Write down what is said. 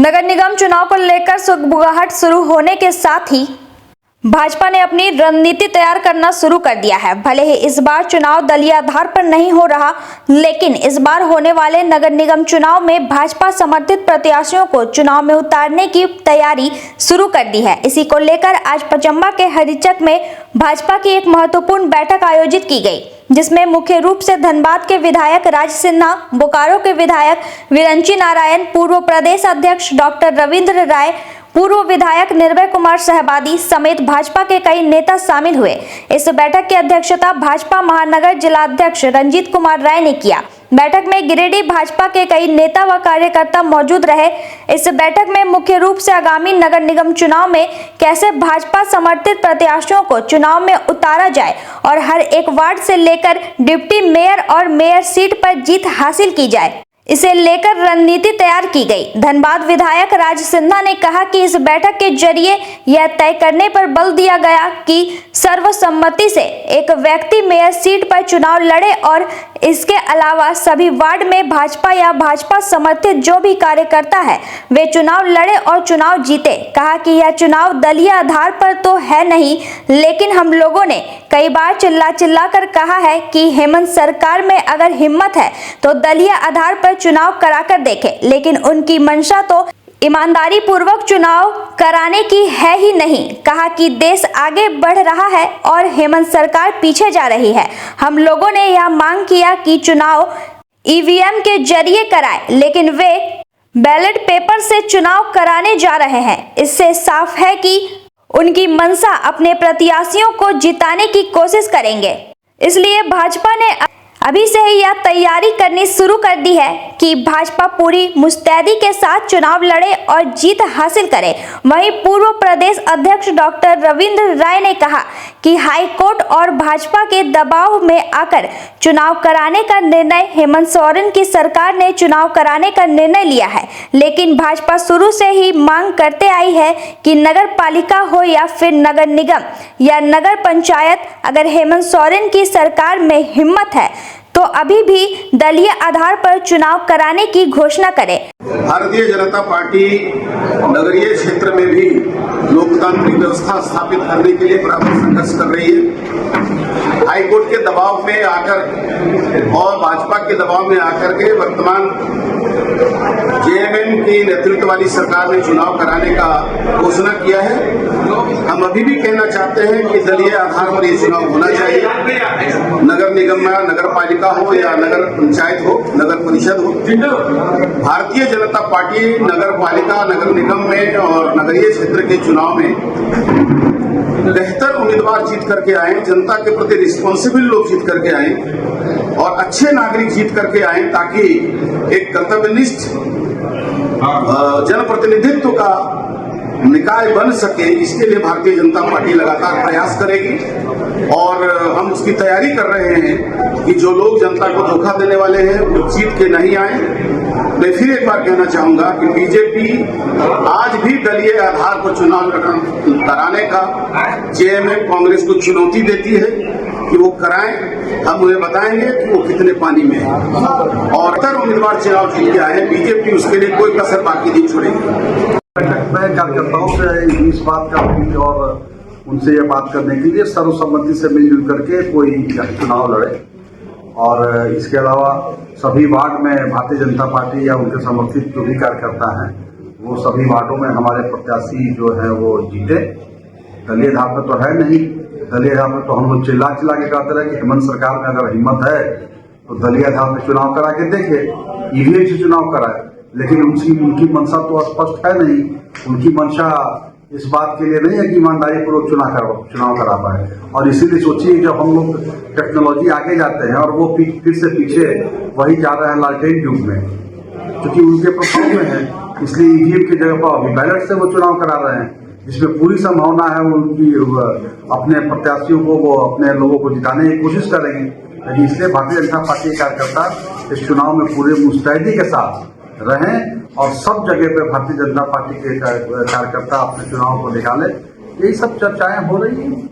नगर निगम चुनाव को लेकर सुगबुगाहट शुरू होने के साथ ही भाजपा ने अपनी रणनीति तैयार करना शुरू कर दिया है। भले ही इस बार चुनाव दलीय आधार पर नहीं हो रहा, लेकिन इस बार होने वाले नगर निगम चुनाव में भाजपा समर्थित प्रत्याशियों को चुनाव में उतारने की तैयारी शुरू कर दी है। इसी को लेकर आज पचम्बा के हरिचक में भाजपा की एक महत्वपूर्ण बैठक आयोजित की गई, जिसमें मुख्य रूप से धनबाद के विधायक राज सिन्हा, बोकारो के विधायक विरंची नारायण, पूर्व प्रदेश अध्यक्ष डॉक्टर रविंद्र राय, पूर्व विधायक निर्भय कुमार सहबादी समेत भाजपा के कई नेता शामिल हुए। इस बैठक की अध्यक्षता भाजपा महानगर जिलाध्यक्ष रंजीत कुमार राय ने किया। बैठक में गिरिडीह भाजपा के कई नेता व कार्यकर्ता मौजूद रहे। इस बैठक में मुख्य रूप से आगामी नगर निगम चुनाव में कैसे भाजपा समर्थित प्रत्याशियों को चुनाव में उतारा जाए और हर एक वार्ड से लेकर डिप्टी मेयर और मेयर सीट पर जीत हासिल की जाए, इसे लेकर रणनीति तैयार की गई। धनबाद विधायक राज सिन्हा ने कहा कि इस बैठक के जरिए यह तय करने पर बल दिया गया कि सर्वसम्मति से एक व्यक्ति मेयर सीट पर चुनाव लड़े और इसके अलावा सभी वार्ड में भाजपा या भाजपा समर्थित जो भी कार्यकर्ता है वे चुनाव लड़े और चुनाव जीते। कहा कि यह चुनाव दलीय आधार पर तो है नहीं, लेकिन हम लोगों ने कई बार चिल्ला कर कहा है कि हेमंत सरकार में अगर हिम्मत है तो दलीय आधार पर चुनाव कराकर देखे, लेकिन उनकी मंशा तो ईमानदारी पूर्वक चुनाव कराने की है ही नहीं। कहा कि देश आगे बढ़ रहा है और हेमंत सरकार पीछे जा रही है। हम लोगों ने यह मांग किया कि चुनाव ईवीएम के जरिए कराए, लेकिन वे बैलेट पेपर से चुनाव कराने जा रहे हैं। इससे साफ है कि उनकी मंशा अपने प्रत्याशियों को जिताने की कोशिश करेंगे। इसलिए भाजपा ने अभी से ही यह तैयारी करनी शुरू कर दी है कि भाजपा पूरी मुस्तैदी के साथ चुनाव लड़े और जीत हासिल करे। वहीं पूर्व प्रदेश अध्यक्ष डॉक्टर रविंद्र राय ने कहा कि हाई कोर्ट और भाजपा के दबाव में आकर चुनाव कराने का निर्णय, हेमंत सोरेन की सरकार ने चुनाव कराने का निर्णय लिया है, लेकिन भाजपा शुरू से ही मांग करते आई है कि नगर पालिका हो या फिर नगर निगम या नगर पंचायत, अगर हेमंत सोरेन की सरकार में हिम्मत है तो अभी भी दलीय आधार पर चुनाव कराने की घोषणा करे। भारतीय जनता पार्टी नगरीय क्षेत्र में भी लोकतांत्रिक व्यवस्था स्थापित करने के लिए बराबर संघर्ष कर रही है। हाईकोर्ट के दबाव में आकर और भाजपा के दबाव में आकर के वर्तमान जेएमएम की नेतृत्व वाली सरकार ने चुनाव कराने का घोषणा किया है। हम अभी भी कहना चाहते हैं कि दलीय आधार पर ये चुनाव होना चाहिए। नगर निगम में नगर पालिका हो या नगर पंचायत हो, नगर परिषद हो, भारतीय जनता पार्टी नगर पालिका, नगर निगम में और नगरीय क्षेत्र के चुनाव में बेहतर उम्मीदवार जीत करके आए, जनता के प्रति रिस्पॉन्सिबल लोग जीत करके आए और अच्छे नागरिक जीत करके आए, ताकि एक कर्तव्यनिष्ठ जनप्रतिनिधित्व का निकाय बन सके। इसके लिए भारतीय जनता पार्टी लगातार प्रयास करेगी और हम उसकी तैयारी कर रहे हैं कि जो लोग जनता को धोखा देने वाले हैं वो जीत के नहीं आए। मैं फिर एक बार कहना चाहूंगा कि बीजेपी आज भी दलीय आधार पर चुनाव कराने का जेएमएम कांग्रेस को चुनौती देती है कि वो कराएं। हम उन्हें बताएंगे कि वो कितने पानी में है और अगर उम्मीदवार चुनाव जीत के आए, बीजेपी उसके लिए कोई कसर बाकी नहीं छोड़ेगी। बैठक में कार्यकर्ताओं से इस बात का और उनसे ये बात करने के लिए सर्वसम्मति से मिलजुल करके कोई चुनाव लड़े और इसके अलावा सभी वार्ड में भारतीय जनता पार्टी या उनके समर्थित जो भी कार्यकर्ता हैं वो सभी वार्डों में हमारे प्रत्याशी जो है वो जीते। दलीय आधार पर तो है नहीं, दलीय आधार पर तो हम लोग चिल्ला के कहते रहे कि हेमंत सरकार में अगर हिम्मत है तो दलीय आधार पर चुनाव करा के देखे, ईवीएम से चुनाव कराए, लेकिन उनकी मंशा तो स्पष्ट है नहीं। उनकी मंशा इस बात के लिए नहीं है कि ईमानदारी पूर्वक चुनाव करा पाए और इसीलिए सोचिए जब हम लोग टेक्नोलॉजी आगे जाते हैं और वो फिर से पीछे वही जा रहे हैं लालटेन युग में, क्योंकि उनके प्रभाव में है, इसलिए ईवीएम की जगह पर अभी बैलेट से वो चुनाव करा रहे हैं, जिसमें पूरी संभावना है उनकी अपने प्रत्याशियों को, वो अपने लोगों को जिताने की कोशिश करेंगे। लेकिन इसलिए भारतीय जनता पार्टी के कार्यकर्ता इस चुनाव में पूरे मुस्तैदी के साथ रहें और सब जगह पे भारतीय जनता पार्टी के कार्यकर्ता अपने चुनाव को निकाले। यही सब चर्चाएं हो रही हैं।